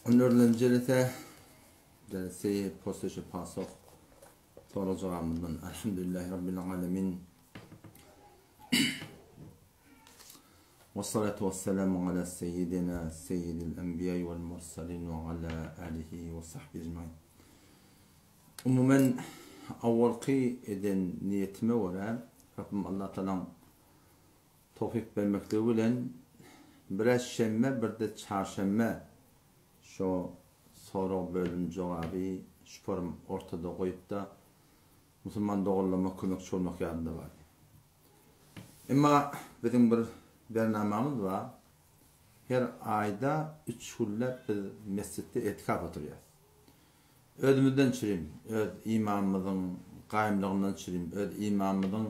Önerilen celseyi postuşu pasok soracağımdan elhamdülillahi rabbil alemin ve salatu ve selamu ala seyyidina seyyidil enbiya vel mursalin ve ala alihi ve sahbihi ecmaîn. Umumen avvalki eden niyetime göre Rabbim Allah Teala tevfik vermekle bilen biraz şemme bir de çarşemme şu soru bölüm cevabı şuparım ortada koyup da Müslüman doğrulama kömekçi olmak yanında var. Ama bizim bir bernamamız var. Her ayda 3 hulle bir mescitte etikaf oturuyor. Ödümüzden çürüyüm, imamımızın kayımlığından çürüyüm, imamımızın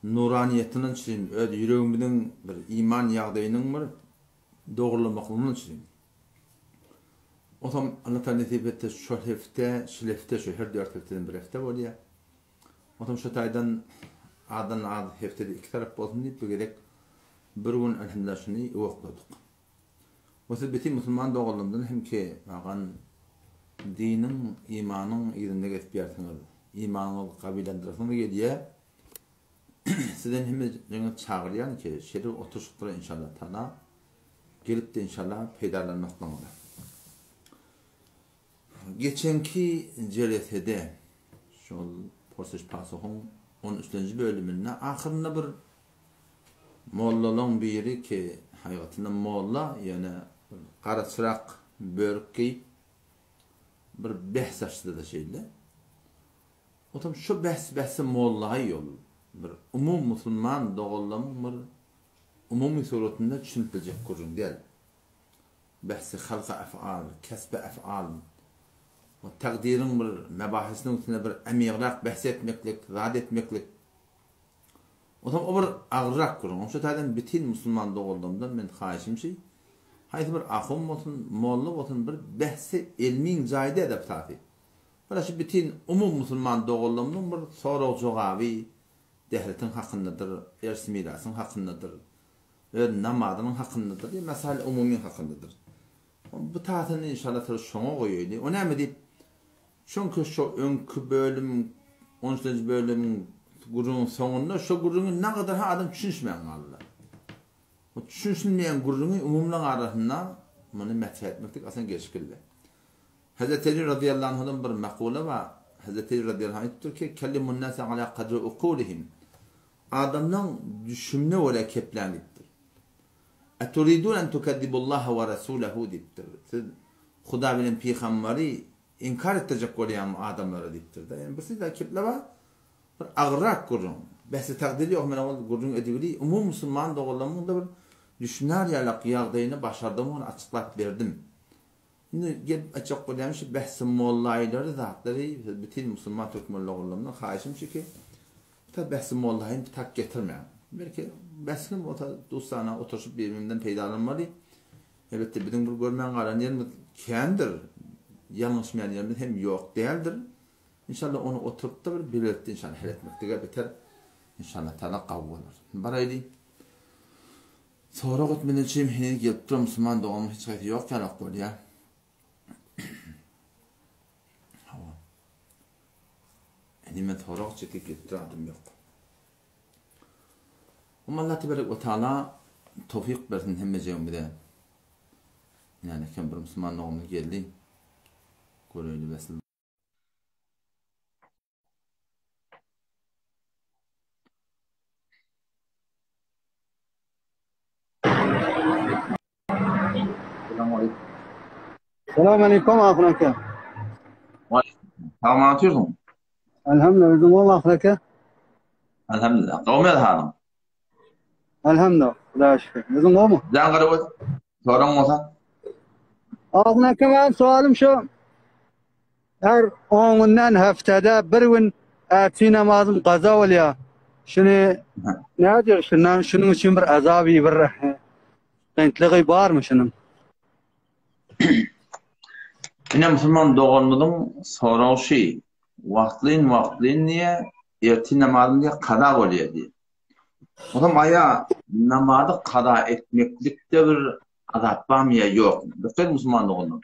nuraniyetinden çürüyüm, yüreğimizin bir iman yağdayının bir doğrulamaklarından çürüyüm. O zaman Allah Teala nasip etti şu hefte, şu her 4 hefteden bir hefte var ya. O zaman şu taydan adan heftede 2 taraf olsun deyip bir gerek bir gün elhamdülillah şunu okudık. O sebepten Müslüman doğrulumdan hem ki ağan dinin, imanın yerinde geçip yersiniz. İmanı kabilendirsiniz geliyor. Sizden hem çağırıyan ki şerif oturuşları inşallah Teala gelip de inşallah peydalanmaktan olur. Geçenki celesede şu Porsuş Pasok'un 13. bölümünde ahırında bir mollalığın biri ki hayatında molla yani kara çırak börük giyip bir behs açtı da şeyle. O tam şu behsi mollayı yol bir umum Müslüman doğullamın bir umumi suretinde düşünülecek kurun değil. Behsi halka ef'al, kesbe ef'al o takdirin bir mebahisinin üstüne bir emiğrak bahsetmeklik, zat etmeklik. O zaman o bir ağırrak kurun. O şekilde bütün Müslüman doğulduğumdan ben xahişim şey. Haydi bir ahım olsun, molla olsun bir bahsi ilmin cayda edip tabi. Burası bütün umum Müslüman doğulduğumdan bir soru cevabı devletin hakkındadır, ers mirasın hakkındadır, namazının hakkındadır, mesele umumi hakkındadır. Bu tahtını inşallah şuna koyuyordu. O ne deyip çünkü şu önkü bölüm 13. bölümün gurunun sonunda şu gurunun ne kadar adam düşünmeyen Allah. O düşünmeyen gurunun umumların arasında bunu methah etmektik aslında geçkilli. Hazreti Ali radıyallahu anh'dan bir makule var. Hazreti Ali radıyallahu anh diyor ki kellimun nase ala kadri ukulihim. Adamdan düşünme öyle keplenliktir. Eturidun en tukeddibullaha ve rasulahu diptir. Xuda bilen peygamberi inkar edecek olayan adamlara diptir. Yani birisi de kiple var. Bir ağırrak kurun. Bahsi takdiri yok. Ben o kurun edibili. Umum Müslüman doğulamında bir düşüner yalak yağdayını başardığımı onu açıklayıp verdim. Şimdi gelip açık olayan şey bahsi mollayları zatları bütün Müslüman Türk mollalarından xahişim ki bahsi mollayını bir tak getirmeyen. Belki bahsinin o dostana oturuşup birbirinden peydalanmalı. Elbette bizim bu görmeyen qaran yerimiz kendir. Yanlışmayan yerimiz hem yok değildir. İnşallah onu oturup da birlikte inşallah hal etmekte biter. İnşallah Teala kabul olur. Baraylı. Sonra gitmeden çim hini gelip durum Müslüman doğumlu hiç gayet yok yarak böyle ya. Elime sonra çekip gelip duradım yok. Ama Allah Tebarek ve Teala tevfik versin hemmeceğim bir de. Yani kim bir Müslüman doğumlu geldi. Koruylu besin. Selamun aleyküm ahlaka. Tamam anlatıyorsun. Elhamdülillah Allah ahlaka. Elhamdülillah. Kavmi edhalım. Elhamdülillah. La şükür. Bizim o mu? Can kadar soran olsa. Ahlaka ben sualım şu. Her 10 günden haftada bir gün erti namazım kaza oluyor. Şunu ne diyor şunun için bir azabı bir kıymetliği var mı şunun? Yine Müslüman doğumlunun soran şey vaktliğin niye erti namazın diye kada oluyor diye. O zaman aya namazı kada etmeklik de bir azap var mı ya yok. Dikkat Müslümanlığının.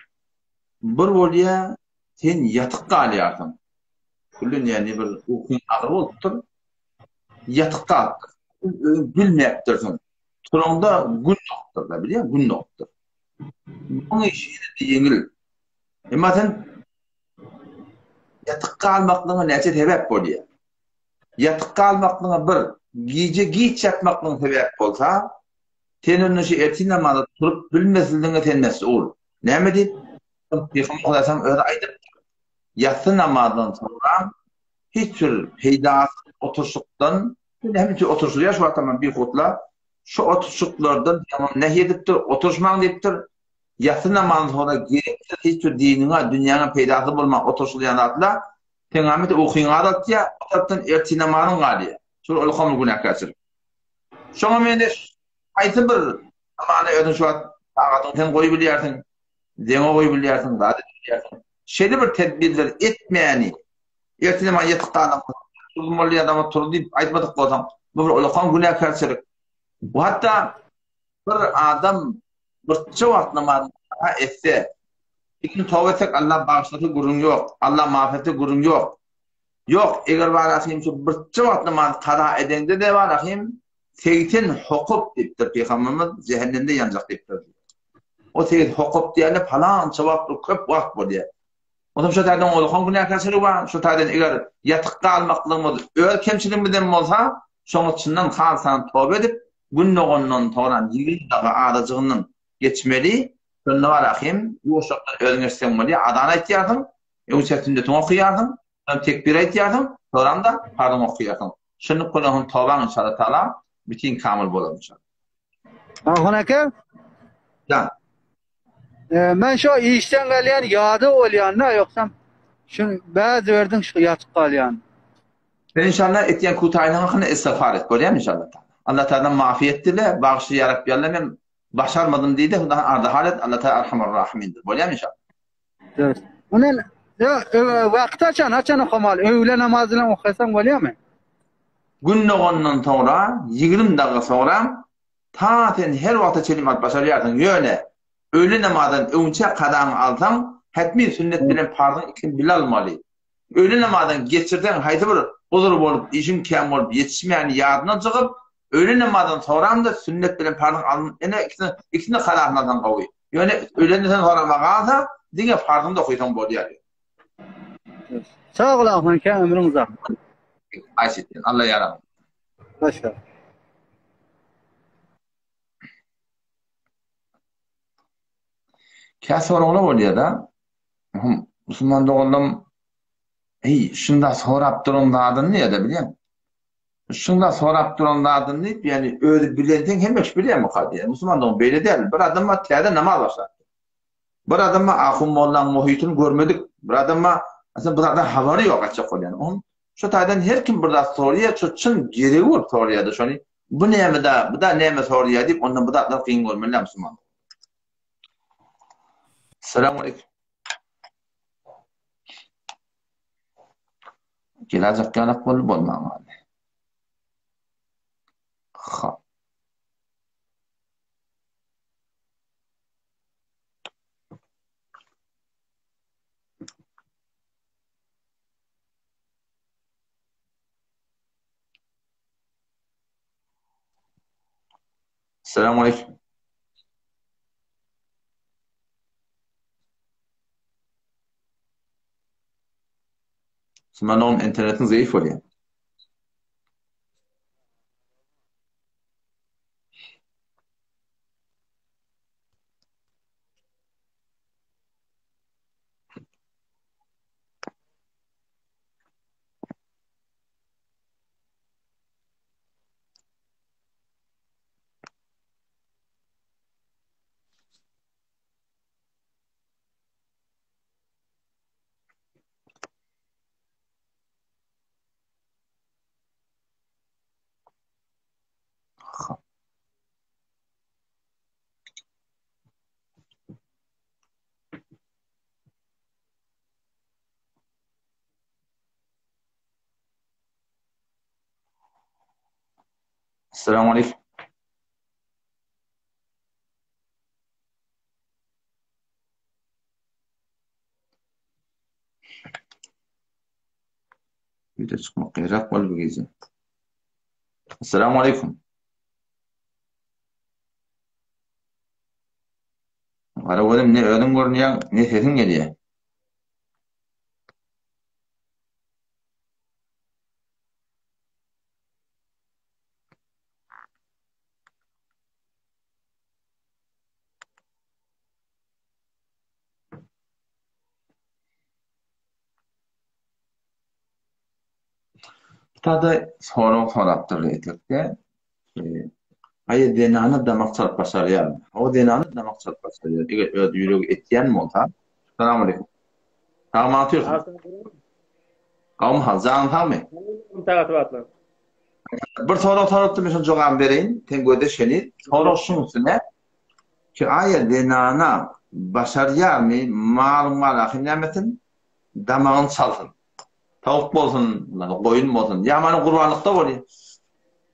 Bir bolya sen yatıqqa alyarsın. Kullun yani bir ukun ağır oluptur. Yatıqqa al. Bilmeyipdirsin. Turunda gün noktur da biliyor musun? Gün noktur. Bunun işini de yengil. Ama sen yatıqqa almaklığına neçe sebep bolya. Yatıqqa almaklığına bir gece giç yatmaklığına sebep bolsa, senin şu ertin namazı turup bilmesizliğine sen mesul. Näme deyip? Peygamber sallallahu öyle aytıp, yatsı namazdan sonra hiç bir peydası oturuşuktan, hem ki oturuşu yaşa tamam bir kutla, şu oturuşuklardan tamam ne ediptir, oturuşman deyiptir, yatsı namazdan sonra gerekli hiç bir dinine, dünyanın peydası bulmak oturuşu yanatla, Peygamber okuyun adatya, adattan ertin namazın galiye. Şu olkamı günah kaçırır. Şoňa mende aýsy bir amana ödün şu tagatyň sen goýup bilýärsiň, deňe goýup bilýärsiň, zat bilýärsiň. Şeýle bir tedbirler etmeýäni, ertine man ýetykdan tulmaly adama tur diýip aýtmadyk bolsaň, bu bir ulkan günäkärçilik. Hatta bir adam bir çowat namaz etse, ikin tawba etsek Allah bağışlaty gurun ýok, Allah mağfireti gurun ýok. Yok, eğer var ahim şu bir çavat namaz kaza edende de var ahim 80 hukuk deyiptir Peygamberimiz cehennemde yanacak deyiptir. O 80 hukuk diyene falan çavat köp vakt bu diye. O da şu tadan olğan günah kasırı var. Şu tadan eğer yatıqqa almaklığımız öl kemçiligimizden bolsa, şoň içinden halsan tövbe edip gün noğundan toran ýigil daga aracygyndan geçmeli. Şonda var ahim, bu şokda ölňersem bolýar, adana etýärdim. Öňçetinde toň okuyardım. Tekbir etýärdim, soram da pardon okuyardım. Şunu konuň tawban inşallah taala bütün kamil bolar inşallah. Ahun aka, Ya, men şu işten gelýän ýady bolýan-da ýoksam şu bäzi berdin şu ýatyp galýan. ben inşallah etýän kutaýynyň hakyny istiğfar et, bolýar inşallah. Allah taala mağfiret dile, bagşlaýarak ýaly men başarmadym diýdi, Huda arda halet Allah taala Erhamur Rahimindir. Bolýar inşallah. Evet. Onun ya wagt açan okamal. Öwle namazyny okasaň bolýarmy? Gün noğundan sonra 20 daga sonra taten her wagta kelimat başarýarsyň ýöne. Öğle namazdan öňçe qadaň alsaň, hetmi sünnet bilen parzyň ikini bilalmaly. Öğle namazdan geçirden haýdy bir uzur bolup, işim käm bolup ýetişmeýän ýadyna çykyp, öğle namazdan sonra da sünnet bilen parzyň alın, ene ikisini qadaňdan gowy. Ýöne öğlenden sonra magalsa, diňe parzyň da okuýsaň bolýar. Sağ ol Ahun aka, ömrüň uzak. Aýşetdi. Allah ýaram. Başka. Käse oğlu bolýar da. Müslüman doguldum. Şunda sorap duran adyny näde bilýän? Şunda sorap duran adyny diýip, ýani özi bilendiň hemmeş bilýän bu kadiýe. Müslüman dogum beýle däl. Bir adamma täze namaz başlar. Bir adamma ahum bollan muhityny görmedik. Bir adamma aslında bu adam habary ýok açyk bolýan. On şu taýdan her kim burada soruya çyn geregi bolup soruýardy. Şoni bu näme da, bu da näme soruýar diýip ondan bu da adam kyn görmeli Müslüman. Selamun aleyküm. Gelecek yanak bolup bolmagy. Ha. Selamun aleyküm. Müslüman internetin zayıf oluyor. Selamun aleyküm. Bir de çıkmak gerek var bu gece. Esselamu Aleyküm. Arabadım ne ödüm görünüyor, ne sesin geliyor. Tadı soraptır etekte. Ayı denanı damak çarpasarıyor. O denanı damak çarpasarıyor. Eğer öd yürüyüp etyen mi olsa? Selamun Aleyküm. Tamam atıyorsun. Kavm hazan tamam. Bir sorup mesela cevap vereyim. Tengöde şeni. Soru şunun üstüne. Ki ayı denana başarıya mı mal ahinemetin damağın çalsın. Tavuk bolsun, koyun bolsun. Yamanı kurbanlıkta oluyor.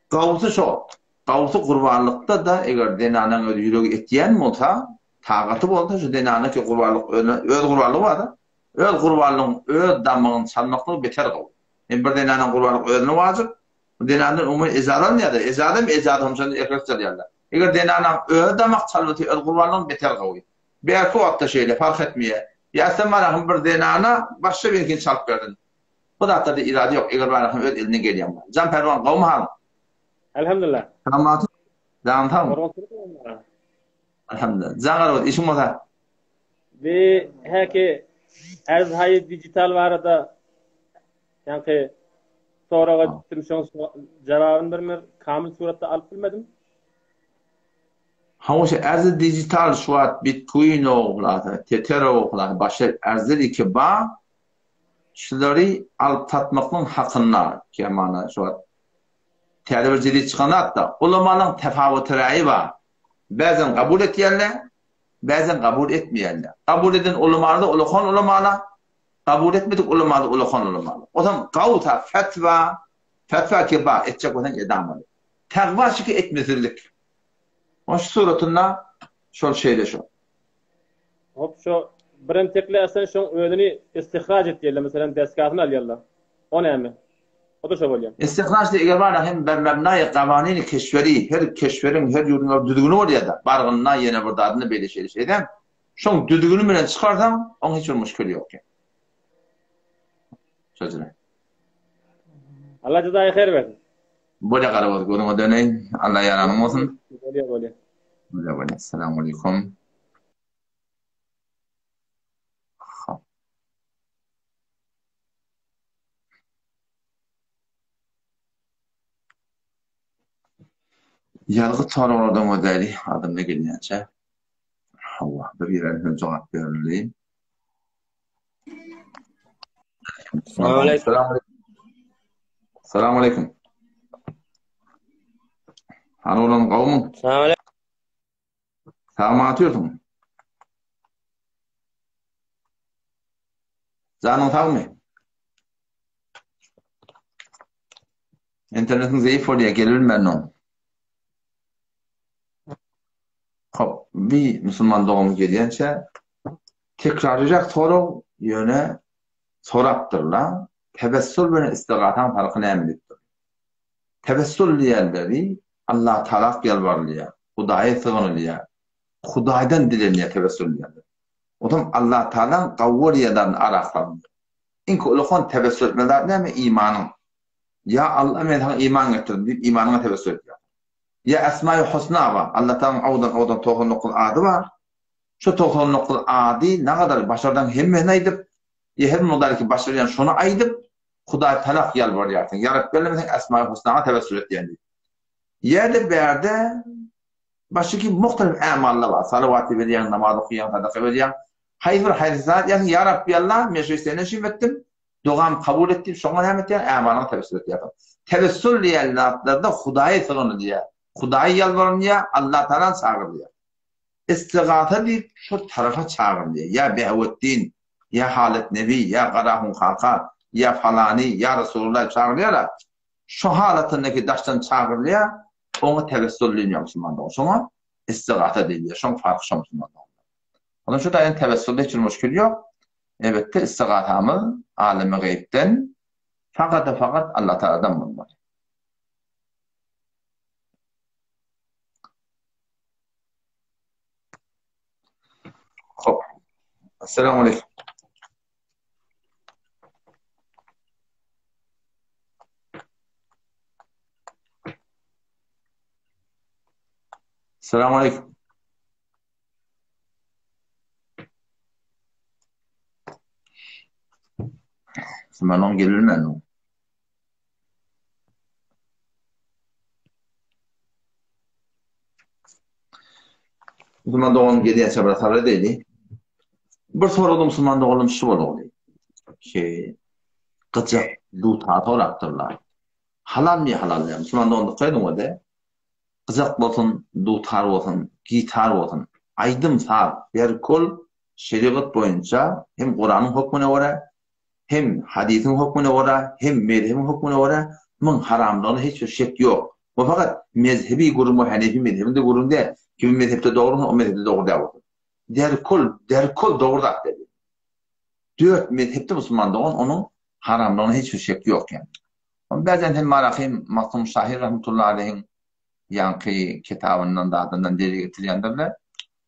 Gavusu şu. Gavusu kurbanlıkta da eğer denanın öyle yürüyüp etyen mi olsa, tağatı bolsa şu denanı ki kurbanlık, öl kurbanlığı var da, öl kurbanlığın, öl damağın çalmaklığı beter kalır. Yani bir denanın kurbanlık ölünü vacip, bu denanın umu ezadan ya da, ezadım sen ekrak çalıyorlar. Eğer denanın öl damak çalmaklığı, öl kurbanlığın beter kalır. Belki o hatta şeyle fark etmeye. Ya sen bana bir denana başka bir ikin çalıp verdin. Bu da hatta irade yok. Eğer bana öl eline geliyor. Can pervan kavmi hanım. Alhamdulillah. Tamam. Tamam. Alhamdulillah. Zagar işim olsa. Ve heki az hayır dijital var da yani soruğa gittim şu cevabını vermer kamil suratda alıp bilmedim. Hamuş az dijital şu an Bitcoin oğlan, Tether oğlan, başka arzlar iki ba şuları alıp tatmakın hakkında ki mana şu an tedbir ciddi çıkan hatta ulamanın tefavut ra'yi var. Bazen kabul etyenler, bazen kabul etmeyenler. Kabul eden ulamalarda ulakon ulamana, kabul etmedik ulamada ulakon ulamana. O zaman kavta fetva ki ba edecek olan edamalı. Tekva şiki etmezirlik. O şu suratında şol şeyle şu. Hop şu birin tekli asan şu ödünü istihraç et diyelim mesela deskatını alıyorlar. O ne mi? O da şu oluyor. İstihraç da eğer var hem mebnai kavanini keşferi, her keşferin her yurunun düdüğünü var ya da bargınına yine burada adını böyle şeyden. Şun düdüğünü bilen çıkarsan onun hiç müşkülü yok yani. Sözüne. Allah cezayı hayır versin. Böyle karabalık görüme döneyim. Allah yaranım olsun. Böyle. Böyle. Selamun Aleyküm. Yargı çağrılardan modeli adımda gelince Allah bir yerine cevap verileyim. Selamun Aleyküm. Selamun Aleyküm. Hani olan kavmin? Selamun Aleyküm. Sağma atıyorsun. Canın sağ mı? İnternetin zayıf oluyor. Gelir ben onu. Bir Müslüman doğumu gelince tekrarlayacak soru yöne soraptırlar. Tebessül ve istigatan farkını emrettir. Tebessül diyenleri Allah Teala yalvarılıyor. Hudaya sığınılıyor. Hudaydan dileniyor tebessül diyenler. O zaman Allah Teala kavvaliyadan araklanıyor. İnki ulukon tebessül etmeler ne mi? İmanın. Ya Allah men iman getirdim deyip imanına tebessül ediyor. Ya Esma-i Husna var. Allah'tan avdan tohunlukul adı var. Şu tohunlukul adı ne kadar başarıdan hemmene edip ya hem model ki başarıyan şunu aydıp Huday talak yalvarıyorsun. Ya Rabbi bellemesen Esma-i Husna'ya tebessül et yani. Ya da bir yerde başka muhtelif amallar var. Salavat-ı veriyen, namaz okuyan, sadaka veriyen. Hayır, yani ya Rabbi Allah meşru isteyene şivettim. Doğam kabul ettim. Şuna rahmet yani amalına tebessül et yani. Tebessül diyenlerde Huday'a sığınılıyor. Huday'a yalvarılıyor. Allah Teala çağırılıyor. İstigâtha deyip şu tarafa çağırılıyor. Ya Behvettin, ya Halet Nebi, ya Karahun Kaka, ya falani, ya Resulullah çağırıyorlar. Şu halatındaki daştan çağırılıyor. Onu tevessüllüyor Müslümanlar. Sonra istigâtha deyiliyor. Şu farkı şu Müslümanlar. Onun şu da tevessülle hiç müşkül yok. Evet de istigâthamı alemi gaybden Fakat Allah Teala'dan bulmalı. Hop. Esselamu Aleyküm. Esselamu Aleyküm. Müslümanın gelirmen o. Müslüman doğum gediye çabra sabra deydi. Bir soru Müslüman doğum şu oldu. Ki qıcaq du tato raptırlar. Halal mi halal ya? Müslüman doğum koydum o da. Qıcaq bolsun, du tar bolsun, gitar bolsun. Aydım sağ bir kol şeriat boyunca hem Kur'an'ın hükmüne göre hem hadisin hükmüne göre hem mezhebin hükmüne göre bunun haramlığına hiçbir şek yok. Bu fakat mezhebi grubu Hanefi mezhebinde grubu değil. Kimi mezhepte doğru o mezhepte doğru değil. Derkol doğru da dedi. Dört mezhepte Müslüman doğan onun haramlığına hiçbir şek yok yani. Bazen hem Marafim Mahkum Şahir rahmetullahi aleyhin yankı kitabından da adından deli getiriyenlerle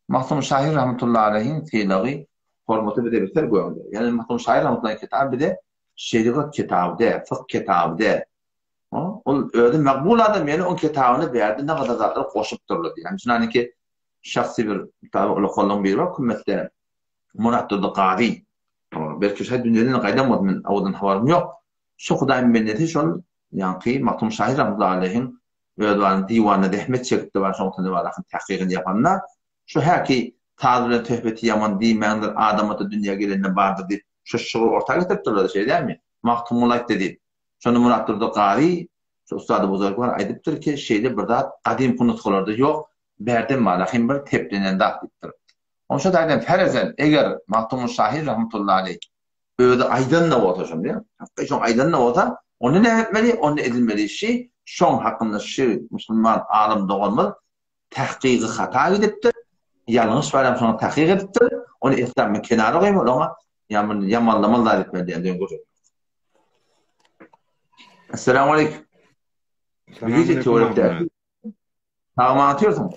Mahkum Şahir rahmetullahi aleyhin fiilagi hormatı bir de biter koyuyor. Yani Mahkum Şahir rahmetullahi kitabı bir de şeriat kitabı, fıkh kitabı. O öyle makbul adam yani o kitabını verdi ne kadar zaten koşup durdu. Yani çünkü ki şahsi bir tabi ulu kolun bir var kümmette Murat'ta qadi. Belki şey dünyanın qaydan men avdan havarım yok. Şu Xudayın minneti şol yani Mahkum Şahir rahmetullahi aleyhin ve divanı Ahmet çekti var şontan var akın tahqiqini yapanlar. Şu her ki tazire töhbeti yaman diýmändir adamata dünya gelende bardy diýip şu şuur ortaga getirip durlar şey değil mi? Mahkumulak dedi. Şonu Murat'ta qari şu ustadı bozarlar aydypdyr ki şeyde bir zat qadim kunutqalarda yok. Berdim malahim bir teplenen daqdypdyr. Onşa da farazen eger Mahkum Şahir rahmetullahi aleyh öýde aýdanla otaşam diýär. Hakky şoň aýdanla ota, onu ne etmeli, onu edilmeli şey, şoň hakkında şu Müslüman alim doğanlar tahqiqi hata edipdir. Yanlış var sonra tahqiq edipdir. Onu İslam'ın kenara koymalı ama yamanlamalar etmeli diýen görüş. Esselamu Aleyküm. Bizi teoride. Tamam atıyorsun.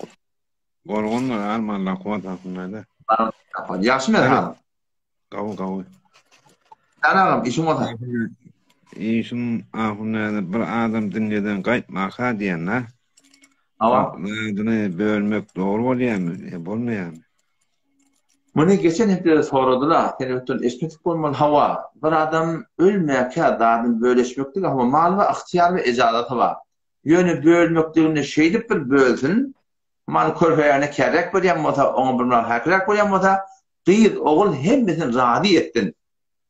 Gorgonlar Almanla kuvat hakkında. Yaxşı mı ha? Gavu. Tanağım işim olsa. İşin ahunada bir adam dünyeden qaytmaqa diýenler. Ama Adını bölmek doğru bolýarmy? Bolmaýarmy? bunu geçen hepleri soradılar. Televizyon esmetik olmalı hava. Bir adam ölmeyke adamın bölüşmektik ama mal ve ihtiyar ve icazatı var. Yönü bölmekliğinde şeydip bir bölsün. Mal körfeyane kerrek bolýan bolsa, oňa bir mal hakrek bolýan bolsa, gyýyk ogul hemmesin rady etdin.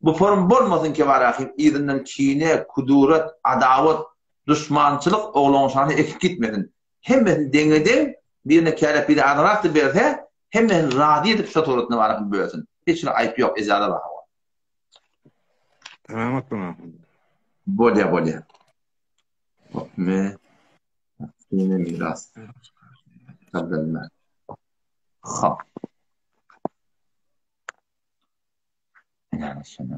Bu form bolmasın ki var ahim, izinden kine, kuduret, adawat, düşmançılık oğlanşanı ekip gitmedin. Hemmesin deňede birine kerrek bir adarak berse, hemmesin rady edip şu toratny var ahim bölsün. Hiç aýp yok, ejada var. Tamamat bana. Bolýa. Me yine miras. Tabii. Ha. Yani şimdi.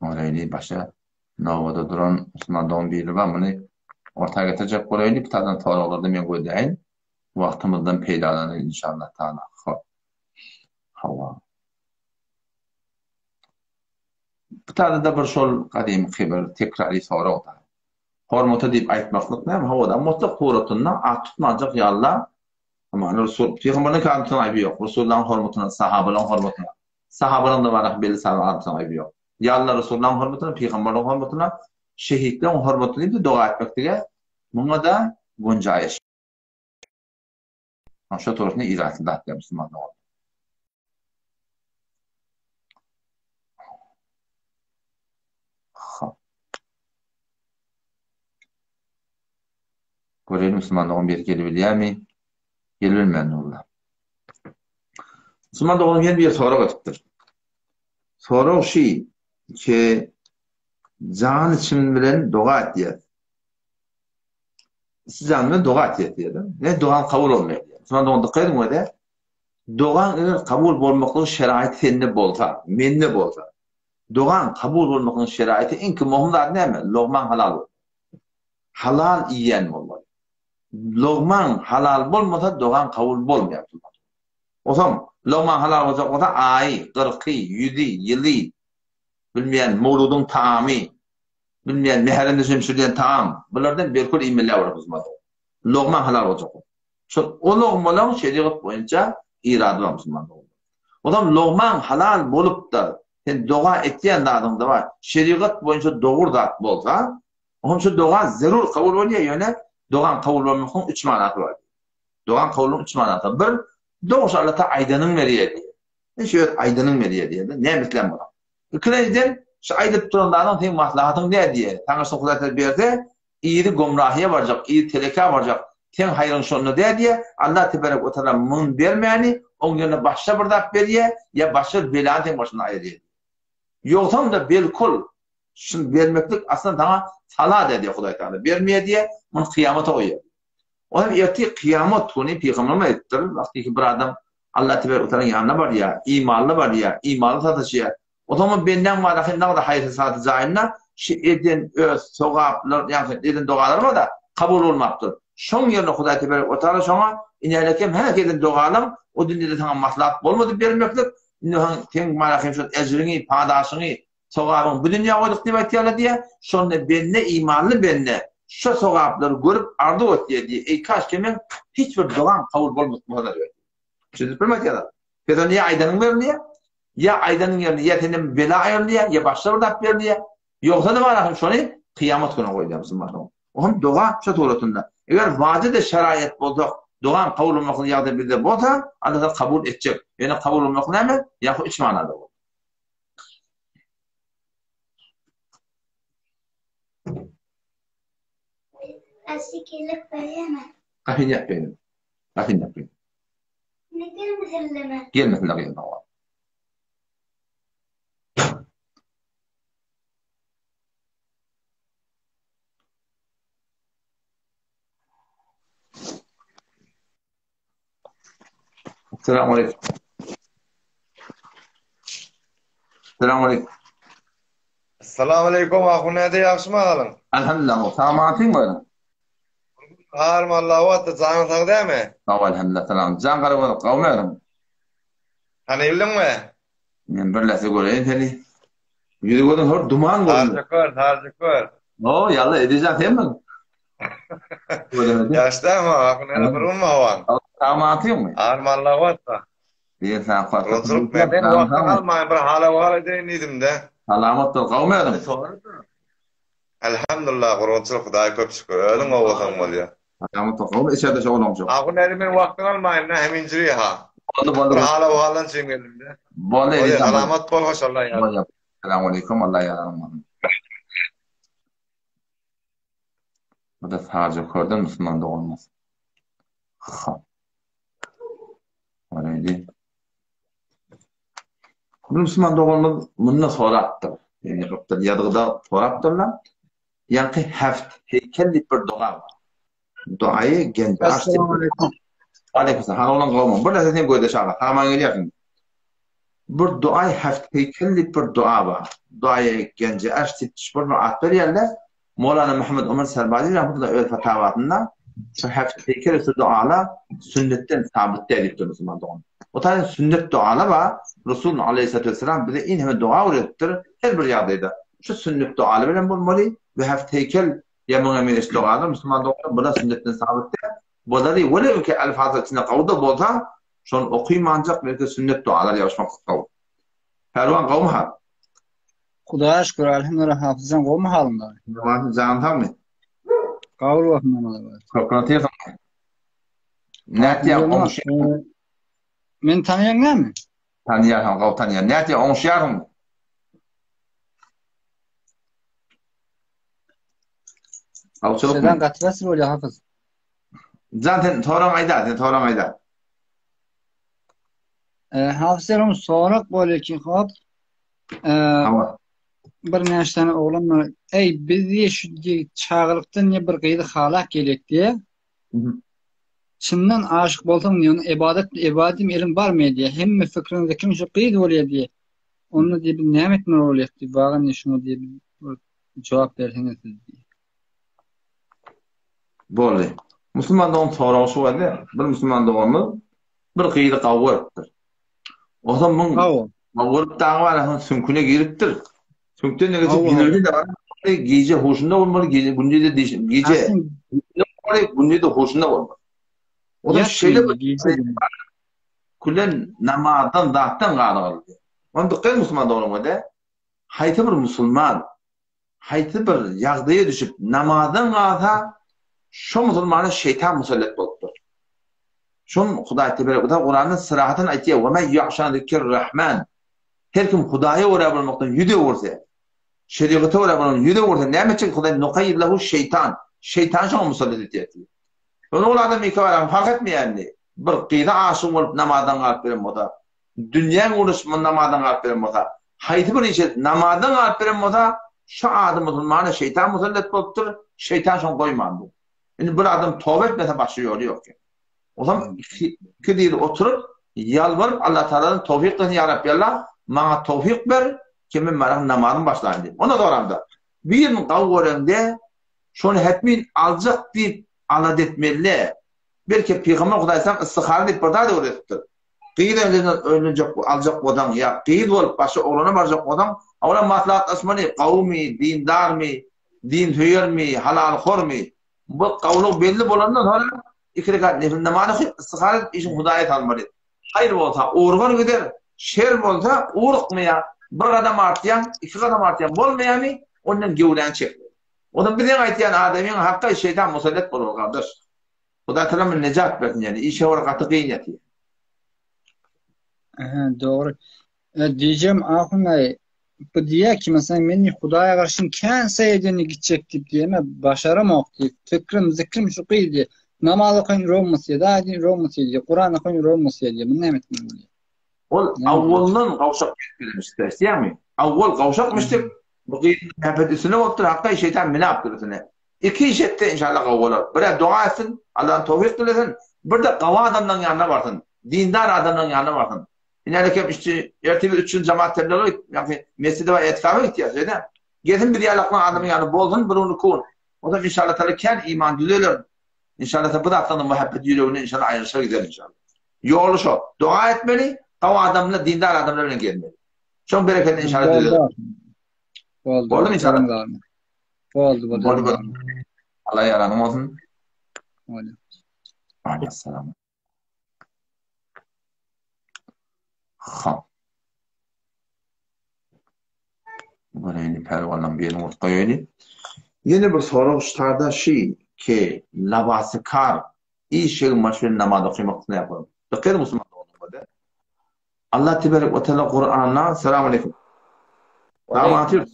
Orayı başa Nova'da duran Müslüman doğum biri var. Bunu ortaya getirecek orayı bir tane toğralarda men koyayım. Vaktimizden peydalanır inşallah. Ta'ala. Hava. Bir tane de bir şol kadim kıbır tekrarı sonra o da. Hormata deyip aytmaklık ne? Havada mutlak huratından atutmanacak yalla. Ama Resul Peygamber'in kanıtına ayıbı yok. Resulullah'ın hormatına, sahabaların hormatına. Sahabaların da var belli sahabaların ayıbı yok. Yalla Resulullah'ın hormatına, Peygamber'in hormatına, şehitlerin hormatına deyip de dua etmektige buna da guncayiş. Şu tarafını izahatında hatta Müslümanlar oldu. Görelim Müslümanlar bir gelebilir mi? Gelbilmeyen oldu. Müslüman doğum yer bir soru atıptır. Soru o şey ki can için bilen dua et diye. Siz canlı dua et diye. Ne duan kabul olmuyor diye. Müslüman doğum dikkat edin o da Doğan eğer kabul bolmaklığı şeraiti sende bolsa, mende bolsa. Doğan kabul bolmaklığı şeraiti inki muhimlar näme? Logman halal bol. Halal yiyen bolmaly. Logman halal bolmasa doğan kabul bolmaýar. Osam logman halal bolsa ota ay, 40, 100, ýyly bilmeýän mowludun taamy, bilmeýän meherinde şemşirden taam. Bulardan berkul imeller bar bizmada. Logman halal bolsa. Şu o logmalar şeriat boýunça irade var Müslümanda. Odam logman halal bolup da sen doğa etdiýän adamda var. Şeriat boýunça doğru zat bolsa, onu şu doğa zerur kabul bolýar ýöne doğan kabul bolmagyň 3 manasy var. Doğan kabulun 3 manasy. Bir, doğuş Allah'a aydanyň berýär. Şu aydanyň berýär diýdi. Näme bu? Ikinciden şu aydyp turanlardan sen maslahatyň näde diýär. Taňa Hudaý berdi, iri gomrahyýa barjak, iri teleka barjak. Sen hayrın şonu de diye Allah tebarek ve teala mun bermeyani onun yerine başka bir dap berýär ya başka belanın başına ayırıyor. Yoksa da belkul şunu vermeklik aslında daha salat ediyor Hudaý Taala. Bermeye diye mun kıyamata koyuyor. O hem erti kıyamet tuni peygamberime ettir. Vakti ki bir adam Allah tebarek ve teala yanına var ya, imanlı var ya, imanlı satışıyor. O zaman benden var da ne kadar hayır saati zayınla eden öz sogaplar yani eden doğalar var da kabul olmaktır. Şoň ýerine Hudaý tebarek we taala şoňa inelekem herkeden dogalym o dünyada taňa maslahat bolmady bermeklik indi teň marakim şu ejriňi padaşyny sogabyň bu dünýä goýduk diýip aýtýarlar diýe şonu benne imanly benne şu sogaplary görüp ardy ötdiýe diýe ey kaş kemen hiç bir dogan kabul bolmady diýip. Şeýle bilmekler. Pedan ya aydanyň berdiýe ya aydanyň ýerine ýetenem bela aýyrdyýe ya başga bir dap berdiýe ýoksa da marakim şonu kıyamet günü goýdum musulman. Oňa doga şu toratynda eger wajyda şeraýat bolsa, doğan kabul bolmagyny ýagdaý birde bolsa, Allah kabul etjek. Ýöne kabul bolmak näme? Ýa-da 3 manada bol. Asikilip berýärmi? Kahin ýapýar. Kahin ýapýar. Nedir meselleme? Gelmekler ýa-da. Selamun aleyküm. Selamun aleyküm. Assalamu alaikum, ahun näde ýagşymy galyň? Elhamdülillah. Salamatyň barmy? Harym Allah wata janyň sag däme? Sag elhamdülillah. Salam. Jan garap gawmerym. Hani bilinmi? Men bir läse göreýin seni. Ýüri gördüm hor duman göründü. Harjykör. O, ýalla edijak hemmi? Ýaşdama, ahun näde birunma hawan. Salamatyňmy? Harym Allah wata. Diýen sen qat. Roçluk men wagt almaýan bir hala bar edeýindim de. Salamat ol gawmerym. Elhamdülillah, gurunçylyk Hudaýa köp şükür. Ölüň owasaň bolýar. Salamat ol gawmer içeride şoňam jok. Ahun näde men wagt almaýan heminjiri ha. Bir hala walan çyň geldim de. Boldy. Salamat bol hoşallah ýa. Selamun aleyküm. Allah ýaramaň. Bu da sadece gördüm Müslüman da olmaz. Ha. Öyleydi. Müslüman da olmaz. Bunu sorattı. Yani yadıgıda sorattırlar. Yani heft heykelli bir dua var. Duayı genç açtı. Assalamu alaikum. Aleykümselam. Han olan kavmam. Burada zaten koydu şahla. Tamam geliyorsun. Bir duayı heft heykelli bir dua var. Duayı genç açtı. Şurada atlar yerler. Mevlana Muhammed Ömer Serbazi rahmetullah öyle fatavatında şu heft heykelli dualar sünnetten sabit değildir Müslüman doğum. O tane sünnet dualar var. Resulullah Aleyhisselatü Vesselam bize inheme dua öğrettir. Her bir yerdeydi. Şu sünnet dualar bilen bulmalı ve heft heykel yaman emelis dualar Müslüman doğum. Bu da sünnetten sabit değil. Bunları velev ki elfazı içinde kavda bolsa şunu okuyum ancak belki sünnet dualar yavaşmak kavda. Pervan kavmi hal. Hudaýa şükür, elhamdülillah hafızan gowmy halynda. Zamanı cantan mı? Gawul wagtynda. Kalkulatyýar. Näte oňşy Men tanıyan näme? tanýar han gaw tanýar. Näte oňşýarym? Awçylyk. Sedan gatyrasy bolýar hafız. Zaten toram aýda. Hafızlarım sorak bolýar ki, hop. Ama Bir näşdeni oglanma, ey biz şu çağırykdan ne bir gyýdy halak gelek diye. çından aşık bolsaň diýen ibadetim elim barmy diýe. Hemme fikrini kim şu qyýdy bolýar diýe. Onu diýip näme etme bolýar diýip bagan şunu diýip jogap berseňiz diýip. Boldy. Musulmandan soragy şu edi. Bir musulman dogamy bir qyýdy gawurupdyr. O zaman gawurup dağwara sünküne giripdir. Sünkten negesi binerli de var. Gece hoşunda olmalı, gece günde de gece günde de hoşunda olmalı. O da şeyle kullen namazdan dağıttan gağdalı. Onu da musulman doğru da hayti bir musulman hayti bir yağdaya düşüp namazdan gağda şu musulmana şeytan musallat bolupdur. Şun Hudaý Tebarek da Kur'an'ın sırahatını aytýar. "Ve men yahşan zikir-rahman." Her kim Hudaýa ora bolmakdan yüde bolsa, şeriata ora bolmakdan yüde bolsa, näme üçin Hudaý nuqayyid lahu şeytan. Şeytan şoň musallat etýär. Onu olardan mekavaran hak etmeýärdi. Bir qyda aşyk bolup namazdan galyp beren bolsa, dünýäň uruşman namazdan galyp beren bolsa, haýty bir işe namazdan galyp beren bolsa, şu adam musulmana şeytan musallat bolupdyr, şeytan şoň goýmandy. Indi bir adam tövbe etmese başga ýoly ýok. O zaman iki değil oturup yalvarıp Allah Teala'nın tevfiklerini ya Rabbi Allah bana tevfik ver ki ben bana namazın başlayayım diye. Ona doğramda. Bir kavgörende şunu hepmin alacak deyip alat etmeli. Belki Peygamber Hudaýsan istihara deyip burada da öğrettir. Qiyid önlenecek alacak odan ya qiyid olup başı oğlana baracak odan avla maslahat asmani kavmi, dindar mi, din hüyer mi, halal hor mi? Bu kavlu belli bolandan sonra İkrikat nefin namazı istihara işin Hudaýa almalı. Hayır bolsa uğurgan gider, şer bolsa uğurqmaya, bir adam artýan, iki adam artýan bolmaýany, ondan gewren çekler. Odan bilen aýtýan adamyň hakka şeytan musallat bolur kardeş. Hudaý Teala nejat bersin yani, işe waraty gynýaty. Doğru. Diyeceğim ahunay bu diye ki mesela meni Hudaýa garşy känse edeni gitjek diýip diýme başaramak diýip fikrim şu qyýdy. Namaz okuyun Romusya da Romusya Kur'an okuyun Romusya diye bunu näme etmeli bolýar? Ol awwaldan gawşak bilmişdir, diýämi? Awwal gawşakmışdyk. Bu gynäpetine bolupdyr, hakda şeytan mene apdyrsyny. İki şette inşallah gawwalar. Bir dua etsin, Allah'ın tawfik dilesin. Bir de gawa adamdan ýanyna barsın. Dindar adamdan ýanyna barsın. Ýani işte ertesi 3. cemaatlerle yani mescide ve etkaba ihtiýaç eder. Gezin bir ýalakly adamyň ýanyna bolsun, bir onu koň. O da inşallah Teala kän iman düzeler. İnşallah bu da atlanın muhabbet yüreğine inşallah ayrışa gider inşallah. Yolu şu. Dua etmeli, o adamla, dindar adamla bilen gelmeli. Çok bereketli inşallah düzelir. Oldu mu inşallah? Oldu. Allah yaranım olsun. Oldu. Aleyhisselam. Ha. Burayı pervandan bir yerini koyayım. Yeni bir soru ştarda ki labası kar iyi şey maşhur namaz okumakını yapalım. Bakır Müslüman olmadı. Allah Tebarek ve Teala Kur'an'na selamun aleyküm. Tamam atıyor.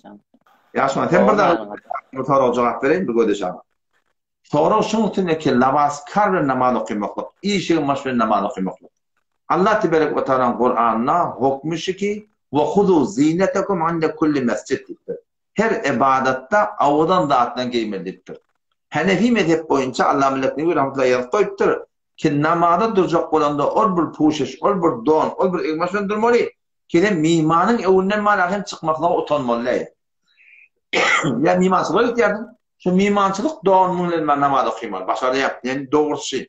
Yaşma sen burada soru cevap vereyim bir gödüşem. Soru şunu ki labası kar ve namaz okumaklı. İyi şey maşhur namaz okumaklı. Allah Tebarek ve Teala Kur'an'na hukmuşu ki ve hudu zinetekum ande kulli mesciddir. Her ibadette avudan dağıttan giymelidir. Hanefi mezhep boyunca Allah milletini rahmetullahi yazıptır ki namazda duracak olanda ol bir puşiş, ol bir don, ol bir ilmaşın durmalı ki mimanın evinden malakın çıkmakla utanmalı. Ya mimansılık ihtiyardın. Şu mimansılık doğanının namazda kıymalı. Başarıda yaptı. Yani doğrusu şey.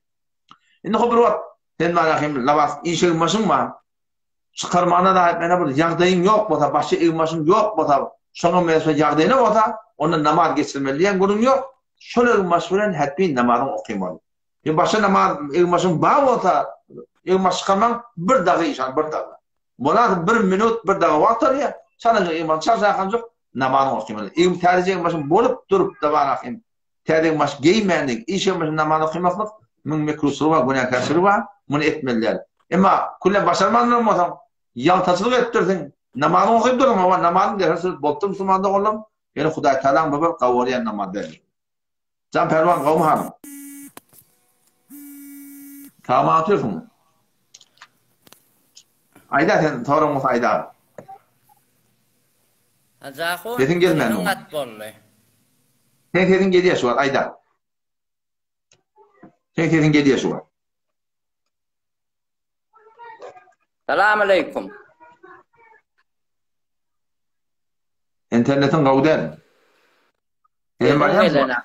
Şimdi o bir vat. Sen malakın labas işe ilmaşın var. Çıkarmana da etmene bir yağdayın yok bota, başka ilmaşın yok bota. Sonra mesela yağdayına bota, onun namaz geçirmeli diyen günün yok. Şöyle ilmaşıran hetmin namazını okuymalı. Yani başka namaz ilmaşın bağ bota, ilmaş çıkarman bir dağı işan, bir dağı. Buna bir minut, bir dağı vaktar ya, sana ilmaş çarşıya yok, namazını okuymalı. İlm tercih ilmaşın bolup durup da var akım. Tercih ilmaş giymenlik, iş ilmaşın namazını okuymaklık, min mikrosuru var, günahkarsırı var, bunu etmeliler. Ama kulle başarmanlar mı yaltaçılık ettirdin. Namazını okuyup durun ama namazını dersin. Boktu Müslümanda oğlum. Yani Hudaý Teala'nın baba kavuriyen namaz der. Can pervan kavmi hanım. Tamam atıyorsun. Ayda sen sorumuz Ayda. Azahu. Dedin gelmen mi? Sen dedin 7 yaşı var Ayda. Sen dedin 7 yaşı var. Selamun aleyküm. İnternetin gavden. Senin var ya mı?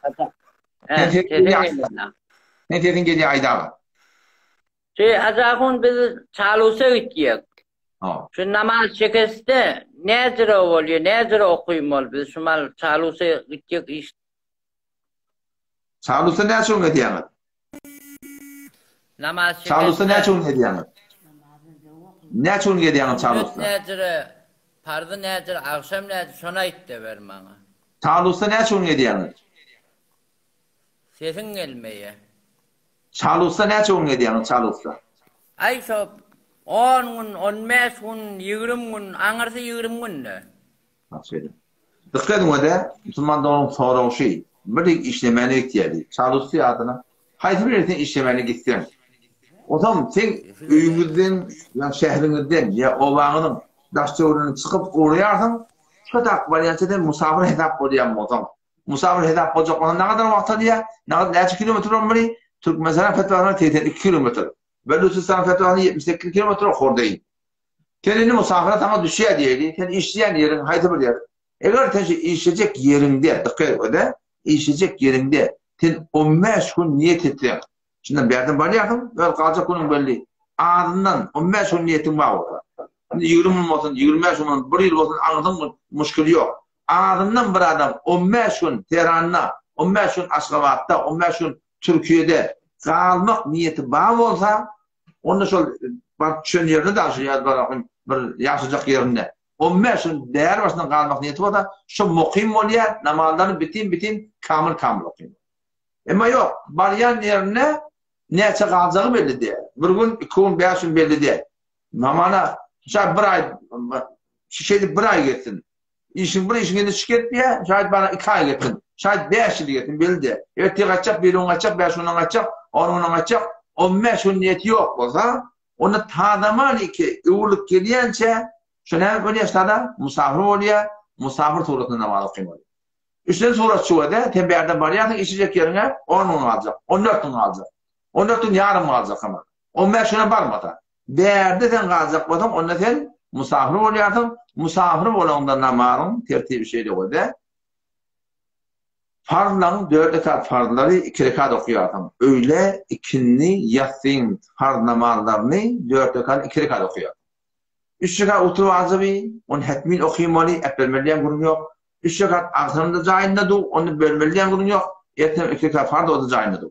Ne dedin gece ayda? Azakun biz çalusa gidiyek. Şu namaz çekeste nedir oluyor, nedir okuyum ol biz şu mal çalusa gidiyek işte. Çalusa ne açın ediyorsun? Namaz çekeste. Çalusa ne açın ediyorsun? Ne açın ediyorsun çalusa? Nedir? Pardı nedir? Akşam nedir? Şuna itti ver bana. Çalusa ne açın ediyorsun? Sesin gelmeye. Çalusa ne açın ediyorsun çalusa? Ay şu 10 gün, 15 gün, 20 gün, anırsa 20 gün ne? Şöyle. Dikkat edin de Müslüman doğum sonra şey. Bir de işlemene ihtiyacı. Çalusa adına. Haydi bir yerden işlemene gitsin. O zaman sen öyümüzden, ya şehrinizden, ya oğlanının daşçılarını çıkıp uğrayarsın. Şu da varyantede musafir hesap koyacağım o zaman. Musafir hesap koyacak olan ne kadar vakit alıyor? Ne kadar kaç kilometre olmalı? Türk mesela fetvasına teyit 2 kilometre. Belucistan fetvasına 78 kilometre kordayım. Kendini musafire tamam düşüyor diyelim. Kendi işleyen yerin haydi bir yer. Eğer sen işleyecek yerinde, dikkat et işleyecek yerinde sen 15 gün niyet ettin. Şimdi bir yerden bari yakın, böyle kalacak günün belli. Ardından 15 gün niyetin var orada. 20 gün olsun, 25 gün olsun, 1 yıl olsun anladın müşkül yok. Ardından bir adam 15 gün Tehran'da, 15 gün Aşgabat'ta, 15 gün Türkiye'de kalmak niyeti var olsa, onda şöyle bak çön yerine de bir yaşayacak yerinde. 15 gün değer başından kalmak niyeti var da, şu mukim oluyor, namazlarını bitin, kamil okuyun. Ama yok, bariyan yerine ne çıkacağı belli değil. Bir gün, 2 gün, 5 gün belli değil. Namana, şayet bir ay gitsin. Bir işin şikayet şayet bana 2 ay gitsin. Şayet 5 yıl gitsin, belli değil. Erteye kaçacak, 1 gün kaçacak, 5 gün kaçacak, 10 gün kaçacak, 15 gün niyeti yok olsa, onu tadaman ki, uğurluk geliyence, şuna böyle yaşlarda musafir oluyor, musafir tuğruklu namaz okuyun. Üçüncü surat şu da temberde bariyatın işecek yerine 10 gün alacak, 14 gün alacak. 14 gün yarım alacak ama. 15 güne barmadan. Değerde sen kalacak batam, onunla sen musafir oluyorsun. Musafir olanında namazın tertibi şeyde o da. Farzların 4 rekat farzları 2 rekat okuyorsun. Öyle ikindi yatsın farz namazlarını 4 rekat 2 rekat okuyorsun. 3 rekat otur vazibi, onu hetmin okuymalı, ebelmeliyen durum yok. 3 rekat akşamda cayında dur, onu bölmeliyen durum yok. Ertem 2 rekat farz o da cayında dur.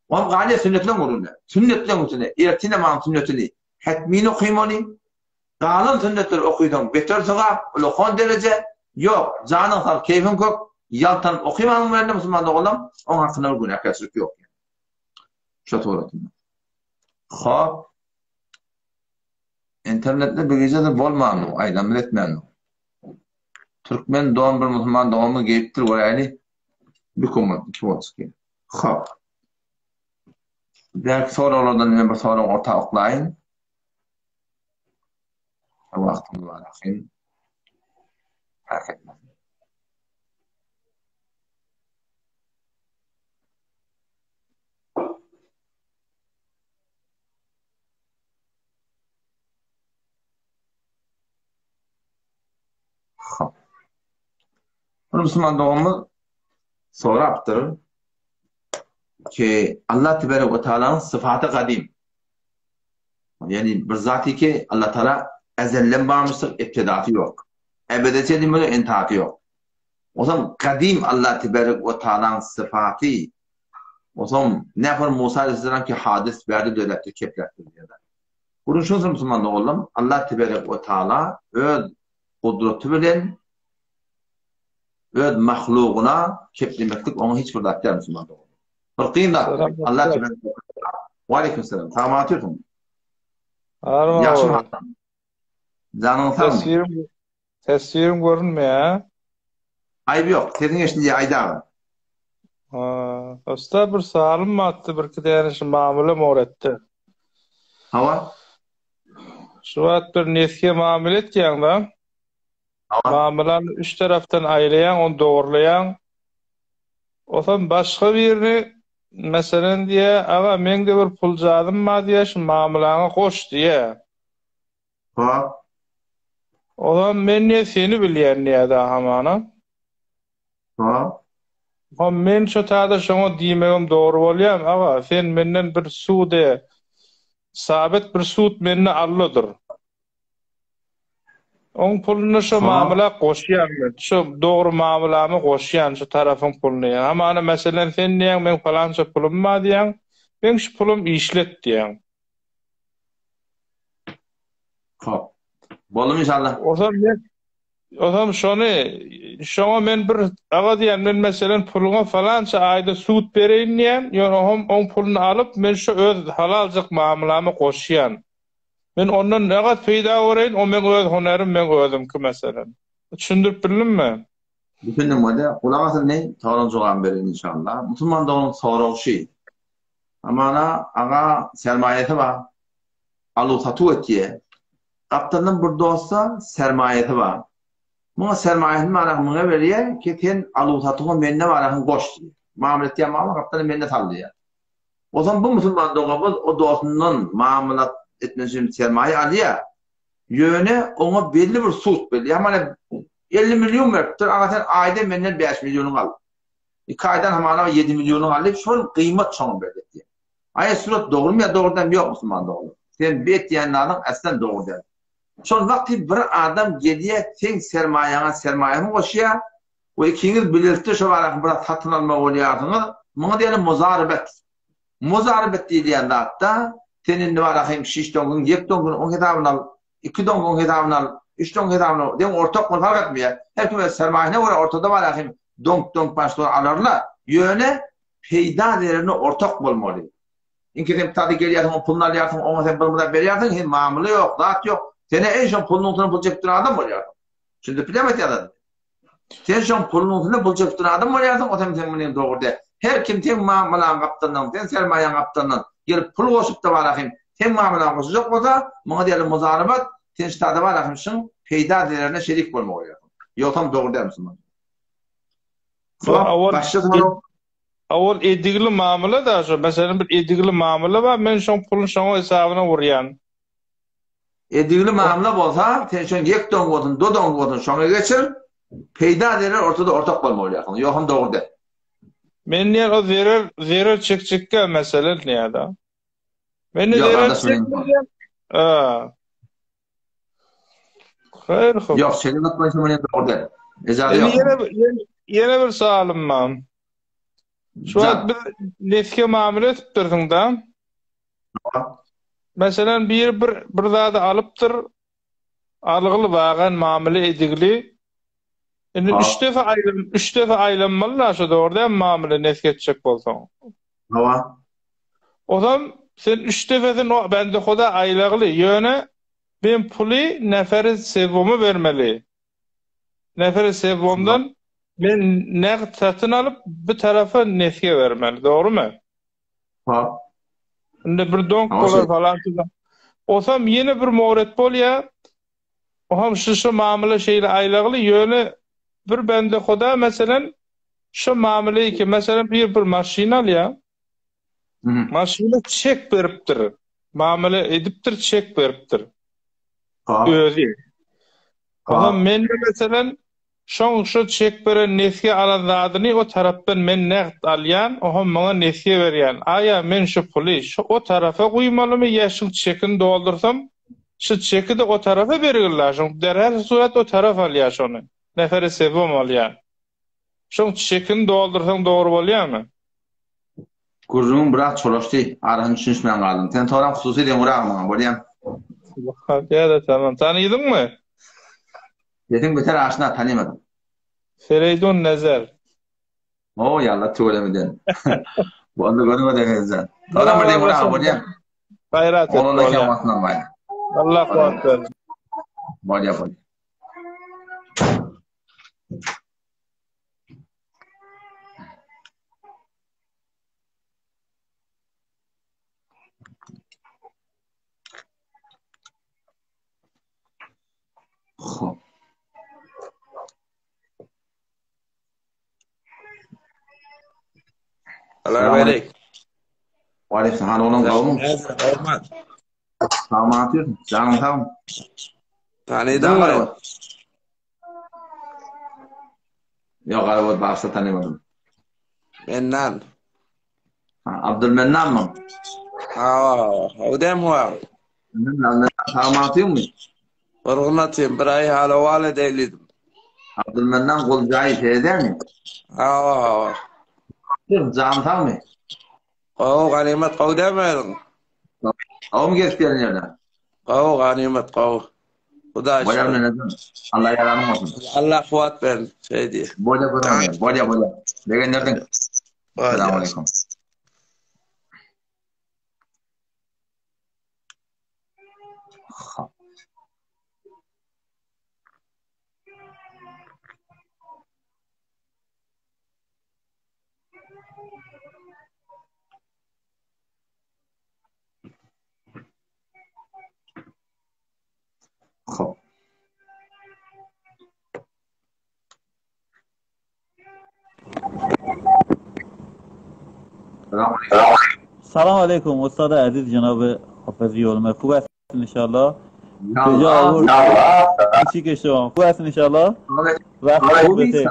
Onun galiba sünnetle vurulur. Sünnetle vurulur. Ertine namazın sünnetini hetmini okuymalı. Galın sünnetleri okuydum. Beter sevap, lokon derece yok. Canın sağ, keyfin kok. Yaltan okuymanın verinde Müslümanlık olam. Onun hakkında uygun yaklaşık yok. Şu tuğratında. Hop. İnternette bir gece de bolmağın o. Aydan etmeyen o. Türkmen doğum bir Müslüman doğumu geyiptir. O yani bir kumun. 2 volt ki. Hop. Belki sorulardan bir soru orta oklayın. Vaktim var. Fark etmez. Bunu Müslüman doğumu sonra yaptırır ki Allah Tebarek ve Teala'nın sıfatı kadim. Yani bir zati ki Allah Teala ezelden bağımsızlık iptidatı yok. Ebediyete demeli intihatı yok. O zaman kadim Allah Tebarek ve Teala'nın sıfatı. O zaman ne yapar Musa Aleyhisselam ki hadis verdi devlettir, keplettir diye. Bunun için Müslüman doğulam Allah Tebarek ve Teala öz kudreti bilen öz mahlukuna keplemeklik ona hiçbir dakika Müslüman doğulam. Fırkıyla Allah Tebarek ve Teala. Ve aleykümselam. Tamam atıyorsun. Yaşım hakkım. Canın tanım. Tesirim görünmüyor. Ayıp yok. Senin yaşın diye ayda. Usta bir sağlım mı attı? Bir kidenişin mamule mi öğretti? Hava? Şu vaat bir neske mamule etken da. Mamulanı 3 taraftan aylayan, onu doğrulayan. O zaman başka birini meselen diye, aga men de bir pul jadım ma diye şu mamulanı koş diye. Hop. O zaman men nesini bilýän näde hamana? Hop. Ha men şu taýda şoňa diýmegim dogry bolýar, aga sen menden bir sude sabit bir suud menne allydyr. On puluny şu mamula goşýan, şu dogry mamulamy goşýan şu tarafyň puluny. Hamana meselen sen näme men falança pulum ma diýen, men şu pulum işlet diýen. Hop. Bolum inşallah. O zaman şoňa men bir aga diýen men meselen puluňa falança aýda suud bereýin diýen, ýöne on puluny alyp men şu öz halallyk mamulamy goşýan. Men ondan näme peýda göreýin, o men öz hunerim men özümki meselen. Düşündirip bildimmi? Düşündim hadi. Kulak asın ne? Tağlan jogap berin inşallah. Musulman da onun soragşy. Amana aga sermayeti var. Alu satu etdiye. Kaptanın burada olsa sermayeti var. Muňa sermayetini managy muňa berýär ki sen alu satugy mende managy goş. Mamulat ýamama kaptany mende saldyýar. O zaman bu musulman dogabız o dostundan mamulat etmesi sermaye alýar. Ýöne ona belli bir suud belli. Ýa-ni 50 milyon veripdir, aga sen aýda menden 5 milyonyň al. 2 aýdan hamana 7 milyonyň alyp şol kıymat çoň berdi. Aýa surat dogrymy ýa dogrydan ýok musulman dogry. Sen bet ýanlaryň aslan dogry der. Şol wagty bir adam gelýär, sen sermaýaňa sermaýany goşýar, we ikiňiz bilirdi şo wagty bir satyn alma bolýardyňyz, muňa diýelim muzaribet. Muzaribet diýilýän zatda senin wagty 6 doňgyň, 7 doňgyň on hetabyna 2 doňgyň hetabyna 3 doňgyň hetabyna deň ortak bol fark etmeýär. Her kim sermaýany görä ortada wagty doňk başlar alarlar. Ýöne peýda dererini ortak bolmaly. İnkide tadı gelýär, o pulny alýarsyň, oňa sen bir mudda berýärsiň, hem mamula ýok, zat ýok. Sene en şon pulunu utuna bulacak bir adam oluyor. Şimdi bilemet ya da. Sen şon pulunu utuna bulacak bir adam oluyorsun, o sen bunu doğru de. Her kim ten mamulan kaptandan, ten sermayan kaptandan gelip pul koşup da varahim, ten mamulan koşacak o da, bana diyelim muzarabat, ten ştada varahim şun peyda değerine şerik bolma oluyor. Yok tam doğru der misin? Awol edigli mamula da şu, mesela bir edigli mamula var, men şon pulun şoňa hesabına vurýan. Edigli mamula bolsa, sen şon 2 doňgyň, 2 doňgyň şoňa geçir, peýda eder ortada ortak bolma bolýar. Ýokam dogry der. Men ýer o zerer çekçekkä mesele näde? Men zerer çekçekkä. Hayır, hoş. Yok, senin atmayışın bana dogry der. Ejazat yok. Yine bir sualım var. Şu an bir neske mamule etdirdiň da. Mesela bir zady alypdyr, algyly bagan mamule edigli. Indi 3 defa aýlanmaly şu dogry mamule neske etjek bolsaň. Hawa. O zaman sen 3 defeden bende hoda aýlagly ýöne ben puli neferi sebumi vermeli. Neferi sebumdan ben nägt satyn alyp bir tarafa neske vermeli, dogrymy? Ha. Indi bir donk bolar falan. O zaman ýene bir mowret bolýar. O ham şu mamule şeýle aýlagly ýöne bir bende hoda meselen şu mamule ki meselen bir maşina alýar. Maşina çek beripdir. Mamule edipdir, çek beripdir. Özü. Ama men meselen şu çek beren neske alan zadyny o tarapdan men nägt alýan, o ham maňa neske berýän. Aýa men şu puly o tarafa goýmalymy ýa çekin doldursam, şu çeki de o tarafa berýärler. Derhal surat o taraf alýar şonu. Neferi sebum alýar. Şu çekin doldursam dogry bolýarmy? Gurrun bırak çoluşdy. Arhan düşünmän galdım. Sen toran hususy diýen uragma bolýar. Ya da tamam. Tanıydın mı? Dedim beter aşina tanımadım. Fereydun Nezer. O yalla söylemeden. Bu anda görmeden. Toran bir diýen uragma bolýar. Gayrat et. Onunla kematnan baýa. Allah kuwat bersin. Bolýar. Selamünaleyküm. Aleyküm selam. Onun kavmi. Tamam atıyorsun. Canım tamam. Tanıydın mı? Yok galiba başta tanımadım. Mennan. Abdülmennan mı? O dem var. Tamam atıyor mu? Hürmetim bir ay hala valideylidim. Abdülmennan Golcay'ı şeyden mi? Canım tamam mı? O ganimet o demedin. O mu geçtiğin yerden? O ganimet o. Kuda Boya ne neden? Allah yaranım olsun. Allah kuat ben şey diye. Boya kurban. Boya. Degen nereden? Selamun aleyküm. خب سلام علیکم استاد عزیز جناب حافظی علمه خوب هستین انشالله چی که شما خوب هستین انشالله وقت خوب بخیر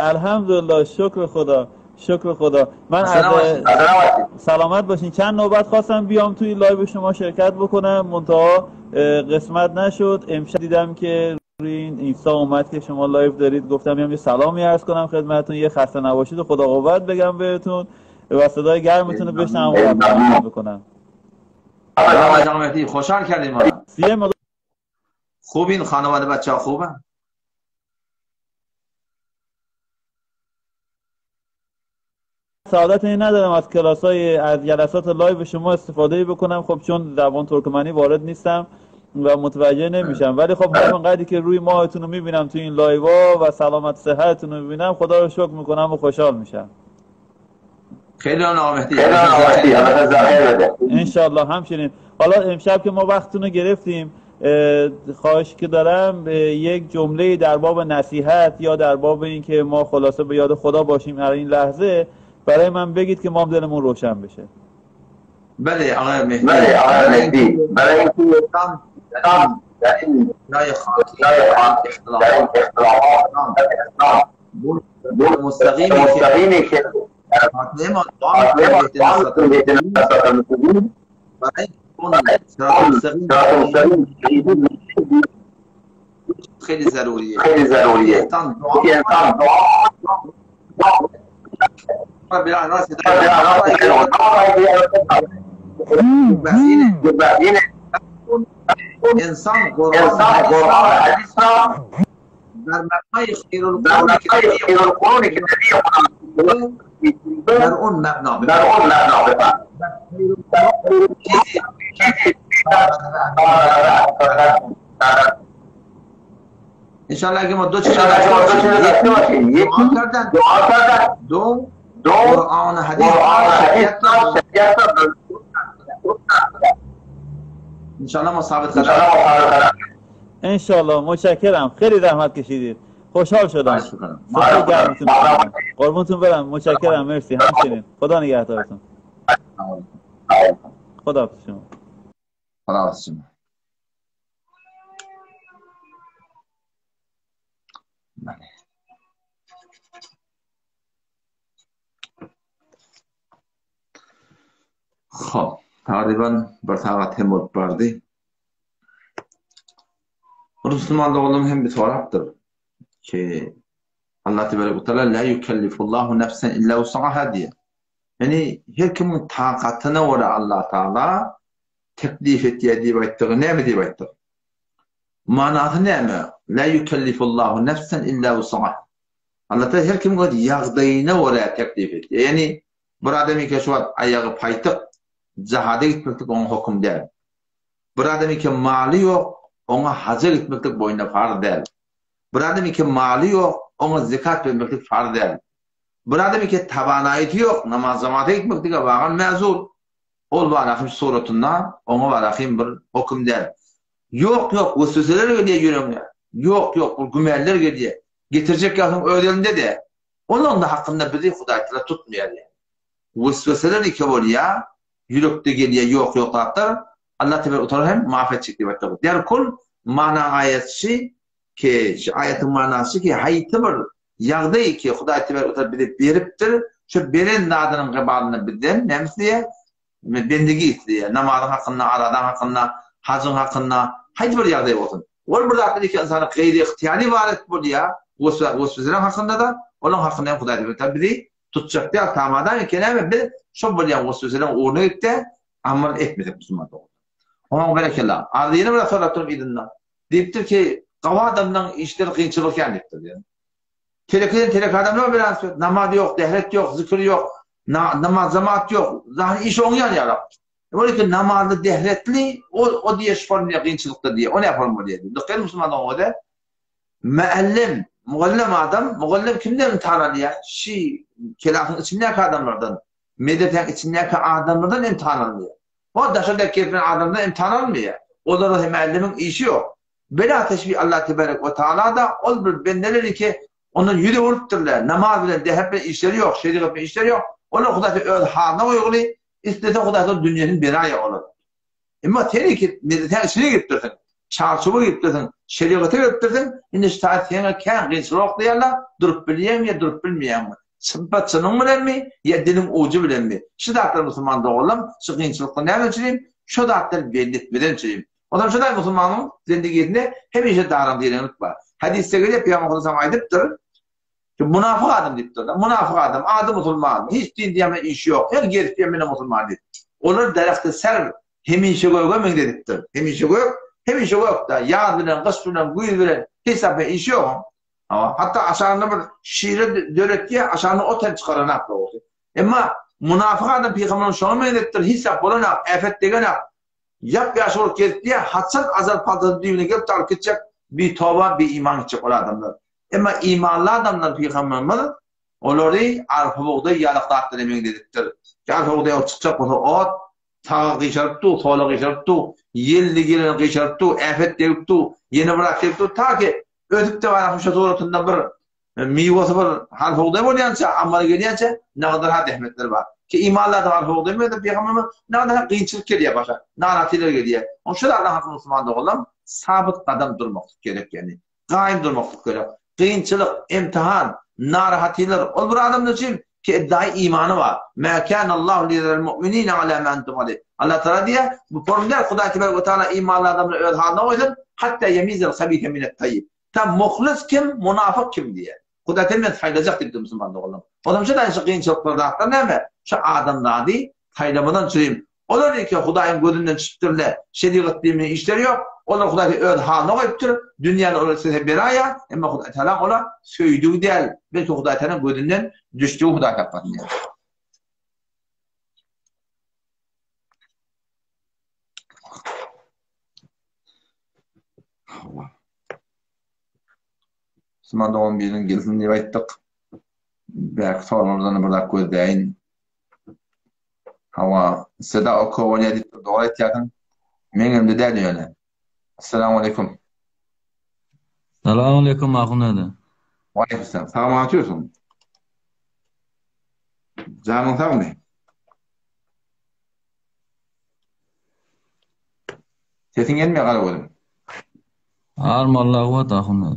الحمدلله شکر خدا من از سلامت باشین چند نوبت خواستم بیام توی لایو شما شرکت بکنم منتها قسمت نشد امشب دیدم که روی این اینستا اومد که شما لایو دارید گفتم بیام یه سلامی عرض کنم خدمتتون یه خسته نباشید و خدا قوت بگم بهتون و صدای گرمتون رو بشنوم و تمام بکنم خوشحال کردیم خوبین خانواده بچه‌ها خوبن سعادت این ندارم از کلاس‌های از جلسات لایو شما استفاده بکنم خب چون زبان ترکمنی وارد نیستم و متوجه نمیشم ولی خب همینقدری که روی ماهتون رو میبینم تو این لایوها و سلامت صحتتون رو میبینم خدا رو شکر میکنم و خوشحال میشم خیلی آمدید انشالله همچنین حالا امشب که ما وقتتون رو گرفتیم خواهش که دارم یک جمله در باب نصیحت یا در باب این که ما خلاصه به یاد خدا باشیم در این لحظه برای من بگید که ما هم دلمون روشن بشه بله آقای مهدی برای اینکه در این جای خاصی اختلافات مستقیمی که فاطمه ما دعا برای اون صراط مستقیم خیلی ضروریه انسان انسان قرآن حدیث را در مبنای خیر القرون که در اون مبنا بفهم انشاءالله اگه ما دو چیز داشته باشیم یک دعا کردن دو قرآن حدیث انشاءالله ما ثابت قدم انشاءالله متشکرم خیلی زحمت کشیدید خوشحال شدم صحبت گرمتون قربونتون برم متشکرم مرسی همچنین خدا نگهدارتون خدا حافظ شما خدا حافظ شما بله خب تقریبا بر طاقت همت بردی Müslümanlığın hem bir tarafdır ki Allah Teala ve Teala la yukellifullahu nefsen illa vus'aha diye. Yani her kimin takatına göre Allah Teala teklif ettiği diye bayttığı ne mi diye bayttığı? Manası ne mi? La yukellifullahu nefsen illa vus'aha. Allah Teala her kimin göre yağdayına göre teklif ettiği. Yani bir adamı ki şu an ayağı paytık cihada gitmektik onun hüküm değil. Bir adamı ki mali yok ona hacca gitmeklik boyunda farz değil. Bir adam ki mali yok, ona zekat vermeklik farz değil. Bir adam ki tabanayeti yok, namaz zamata gitmeklik vagan mezul. Ol varahim suratından, ona varahim bir hüküm değil. Yok, vesveseler geliyor yüreğime. Yok, bu gümeller geliyor. Getirecek yakın ödelinde de. Onun da hakkında bizi Hudaytla tutmuyor. Vesveseler iki oluyor, yürekte geliyor, yok, hatta Allah Teala oturar hem mağfiret çekti baktı. Diğer kul mana ayetçi ki şu ayetin manası ki haytı bir yağdı ki Huda Teala oturar bir beriptir. Şu beren nadının gıbalını bilden nemsiye bendigi istiye namazın hakkında, aradan hakkında, hacın hakkında haytı bir yağdı olsun. Ol burada aklı ki insanın gayri ihtiyari varet bu diye Vosvizlerin hakkında da onun hakkında Huda Teala bizi tutacak diye tamamen kelime bir şu böyle Vosvizlerin uğruna gitti amel etmedik Müslüman doğru. Ona göre kella. Ardiyene bir soratım idinna. Deyiptir ki qava adamdan işleri kıyınçılık yani yani. Telek adamlar biraz namaz yok, dehret yok, zikir yok, namaz zamat yok. Zahri iş olmayan ya Rab. Böyle ki namazlı dehretli o diye şformaya kıyınçılıkta diye. O ne yapalım bu diye. Dikkat Müslüman o da. Muallim, muallim kimden imtihan ya? Kelafın içindeki adamlardan, medetin içindeki adamlardan imtihan alıyor. O dışarıda kefir adamdan imtihan almıyor. Onların muallimin işi yok. Bela teşbih Allah Tebarek ve Teala da ol bir bendeleri ki onun yüzü vurupturlar. Namaz bile dehep işleri yok, şeriat işleri yok. Onu Huda Teala halına uyguluyor. İstese Huda Teala dünyanın biraya olur. Ama tehlike medetin içine gittirdin. Çarşıbı gittirdin. Şeriatı gittirdin. Şimdi işte sana kan gıysırok diyorlar. Durup bileyim ya durup bilmeyeyim mi? Sımpatçının bilen mi? Ya dilin ucu bilen mi? Şu dağıtlar Müslüman da oğlum. Şu kıyınçılıkta ne ölçüleyim? Şu dağıtlar belli etmeden ölçüleyim. O zaman şu da Müslümanın zendigiyetinde hem işe dağıram diyelenlik var. Hadiste göre Peygamber Aleyhisselam aydıptır. Münafık adam deyiptir. Münafık adam. Adı Müslüman. Hiç din diyeme iş yok. Her gerisi diyemene Müslüman deyip. Onlar darakta ser hem işe koyuyor dediptir. Hem işe koyuyor. Hem işe koyuyor da yağ bilen, kış bilen, güy bilen hesap iş yok. Hatta aşağında bir şiire dörek diye aşağında otel çıkaran aklı oldu. Ama münafık adam Peygamber'in şunu ediptir. Hesap olanak, afet degenak. Yap yaşamak diye hatsat azal paltası düğüne gelip tarif edecek bir tova bir iman edecek olan adamlar. Ama imanlı adamlar Peygamber'in onları arpa buğday yalıkta attırmayın dediktir. Arpa buğday o çıkacak olsa ot, tağı kışarttı, toğla kışarttı, yelli gelin kışarttı, afet deyipti, yeni bırak deyipti. Ta ki ötüp de var afişat uğratından bir meyvesi bir arpa buğday olayansa, amma geliyansa ne kadar had ehmetler var. Ki imanlı adam arpa buğday mı da Peygamber'in ne kadar kıyınçılık geliyor başa, naratiler geliyor. O şu da Allah hakkı Müslüman'da olan sabit kadam durmak gerek yani. Kaim durmak gerek. Kıyınçılık, imtihan, naratiler. O bir adamın için ki iddiai imanı var. مَا كَانَ اللّٰهُ لِذَا الْمُؤْمِنِينَ عَلَى مَا أَنْتُمْ عَلَيْهِ Allah Teala diye bu formüler Huda Teala imanlı adamın öyle haline koysun. Hatta yemizel habite minet tayyib. Tam muhlis kim, münafık kim diye. Huda Teala faydalayacak dedi Müslüman'da oğlum. O zaman şu da şu kıyınçılıklarda aktar ne mi? Şu adamlar değil, faydamadan süreyim. Olur ki Huda'nın gözünden çıktırlar, şeriat dini işleri yok. Onlar Huda Teala öyle haline koyuptur. Dünyanın orası bir aya, ama Huda Teala ona söylediği değil. Belki Huda Teala'nın gözünden düştüğü Huda Teala. Müslüman doğum birinin gelsin diye ayttık. Belki sorumlularını burada koydayin. Hava seda oku ne deyip doğru etiyatın. Menim de derdi öyle. Assalamu alaikum. Selamun aleyküm ahunede. Aleyküm selam. Sağ mı atıyorsun? Canın sağ mı? Sesin gelmiyor galiba oğlum. Ağırım Allah'u at ahunede.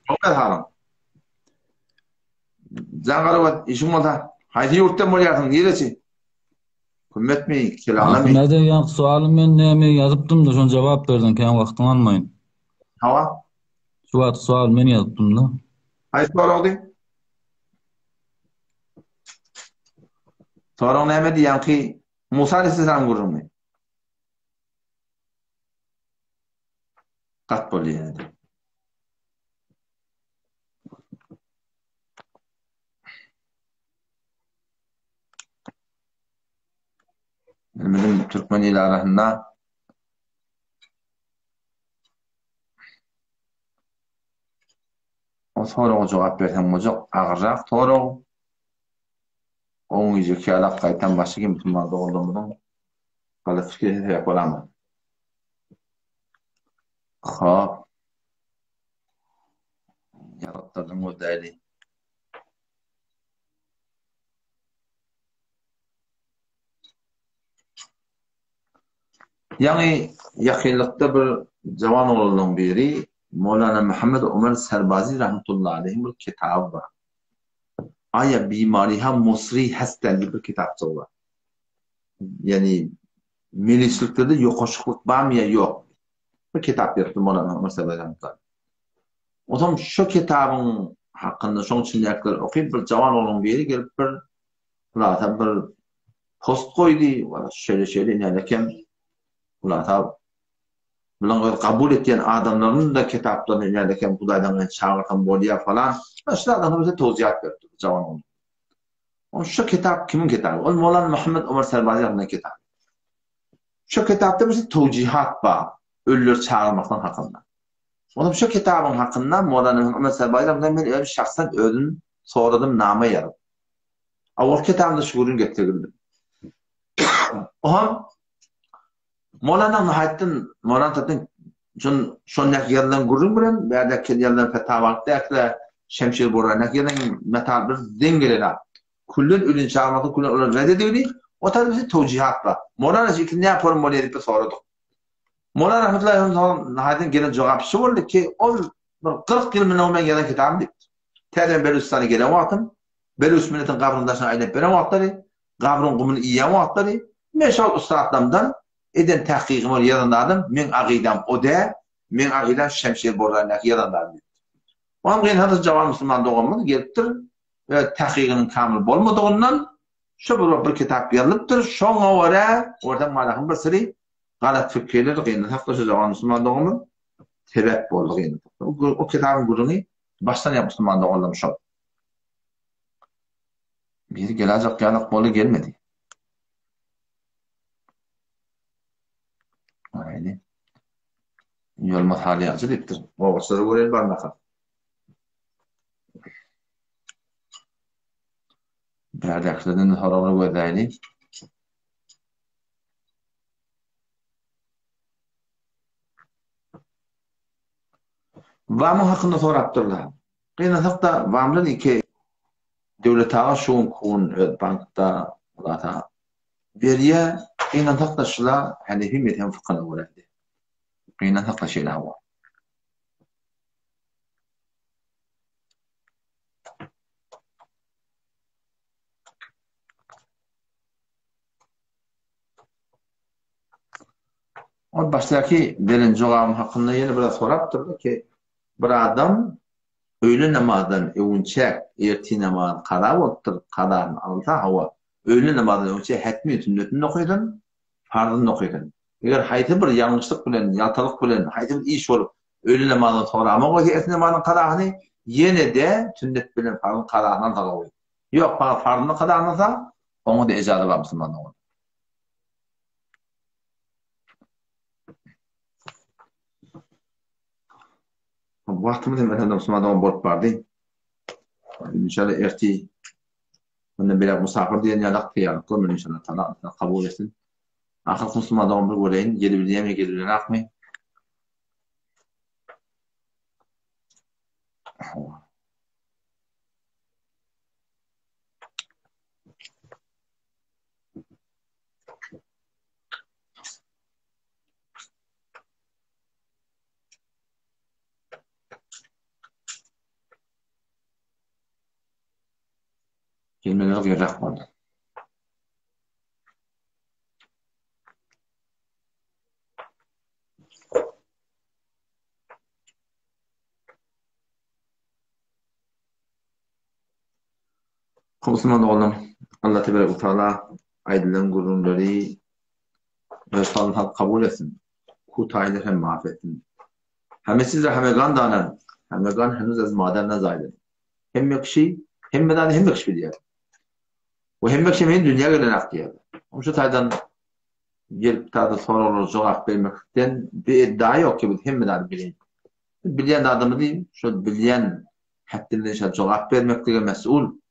Çok da haram. Can galiba işim olsa haydi yurttan bolyatın neresi? Kümmet mi? Kelamla mı? Ahunede yan sualım ben neyme yazıptım da şun cevap verdin ki vaktini almayın. Hava? Şu sual ben yazıptım da. Haydi soru oldu. Sorun neyme diyen ki Musa Aleyhisselam gurur mu? Kat bol yani. Bizim Türkmen ile arasında o soruğa cevap versen olacak. Ağırrak soru. Onun yüzeki alakaytan başka kim tutmalı olduğumdan kalı fikir yapılamam. Hop. Yarattırdım o değerli. Yani yakınlıkta bir cavan oğlunun biri Mevlana Muhammed Ömer Serbazi rahmetullahi aleyhi bir kitabı var. Aya bimariha musri hastalığı bir kitapçı var. Yani milislikte de yokoşukluk var mı ya yok. Bir kitap yaptı Mevlana Ömer Serbazi rahmetullahi. O zaman şu kitabın hakkında son çiğnekler okuyup bir cavan oğlunun biri gelip bir post koydu. Şöyle inerken Ulan kabul ettiğin adamların da kitaplarını ilerlerken Kuday'dan çağırkan bolya falan. İşte adamlar bize toziyat verdi. Cavan oldu. Şu kitap kimin kitabı? O Mevlana Muhammed Ömer Serbazi Rahman'ın kitabı. Şu kitapta bize tevcihat var. Ölüler çağırmaktan hakkında. Onun şu kitabın hakkında Mevlana Ömer Serbazi Rahman'dan ben öyle şahsen ödüm soradım nama yarım. O kitabında şuurun getirildi. O ham Mevlana Muhaddin Mevlana şonnak yerden gurun bilen berdeki yerden fetavakta Şemşir Boranak yerden metal bir dengeler. Kullun ülün çağırmakta kullun olan reddediyordu. O tabi bize tevcihat var. Mevlana ne yaparım böyle edip sorduk. Mevlana rahmetullahi Muhaddin gelen cevap oldu ki o 40 yıl minimum gelen kitabım deyip. Terden Belusistan'a gelen vaktim. Belus milletin kabrındaşına aylep veren vaktları. Kabrın kumunu iyiyen vaktları. Meşal ustadlarımdan eden tahkikimi yaranladım. Men aqidam o da, men aqidam Şemşir Boranak yaranladım. Onun gen hazır cavan Müslüman doğumunu geliptir. Ve tahkikinin kamil bolmadığından şu bir kitap yazılıptır. Şoňa göre oradan malahın bir sürü galat fikirler gen hafta şu cavan Müslüman doğumu sebep boldu gen. O kitabın gurunu baştan yap Müslüman doğumlamış şu. Bir gelecek yanık bolu gelmedi. Yani yol mahali yazı deyiptir. O sırrı görelim barmaka. Berdeklerden haralı vedayli. Vamın hakkında soraptırlar. Qiyna haqda vamlar iki devlet ağa şoğun kuğun bankta ulata veriye qiyna haqda şula Hanefi mezhebi fıkhına uğradı. Qiyna haqda şeyler var. O baştaki birinci cevabım hakkında yeni biraz soraptırdı ki bir adam öğle namazdan evunçak erti namazdan qada ottur qadan alsa hava öğle namazdan evunçak hatmi sünnetini okuydan farzını okuydan. Eğer hayti bir yanlışlık bilen, yaltalık bilen, hayti bir iş olup öğle namazdan sonra ama o erti namazdan qadağını yine de sünnet bilen farzın qadağından talı. Yok farzını qadağınsa onu da icazı var Müslümanlar. Vaxtımız hemen Müslümanlar bort bardı. İnşallah erti bundan beri musafir diyen yalak tiyarlık görmün inşallah Taala kabul etsin. Ahir Müslümanlar bir göreyin, gelebildiğim ve gelebildiğine akmayın. Kelimeler gerek var. Müslüman oğlum, Allah Tebarek ve Teala aydınların gururları ve salih kabul etsin. Kutaylar hem mahvetsin. Hemesiz rahmegan danan, hemegan henüz az maderine zayden. Hem yakşı, hem medan hem yakşı biliyor. O hem yakşı men dünya gelen aktiyor. O şu taydan gelip tadı sorular cevap vermekten bir iddia yok ki hem medan bileyim. Bilen adamı değil, şu bilen haddine cevap vermekle mesul.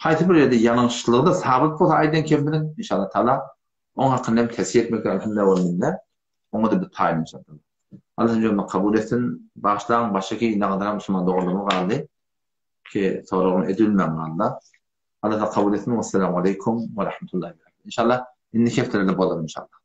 Hayti bir yerde yanlışlığı da sabit bu aydan keminin inşallah Teala onun hakkında bir tesir etmek alhamdülillah olmayınlar. Onu da bir tayin inşallah. Allah cümle kabul etsin. Baştan baştaki ne kadar Müslüman doğrumu kaldı ki sorun edilmem kaldı. Allah da kabul etsin. Vesselamu aleyküm ve rahmetullahi ve berekatuhu. İnşallah inni kefterinde bulalım inşallah.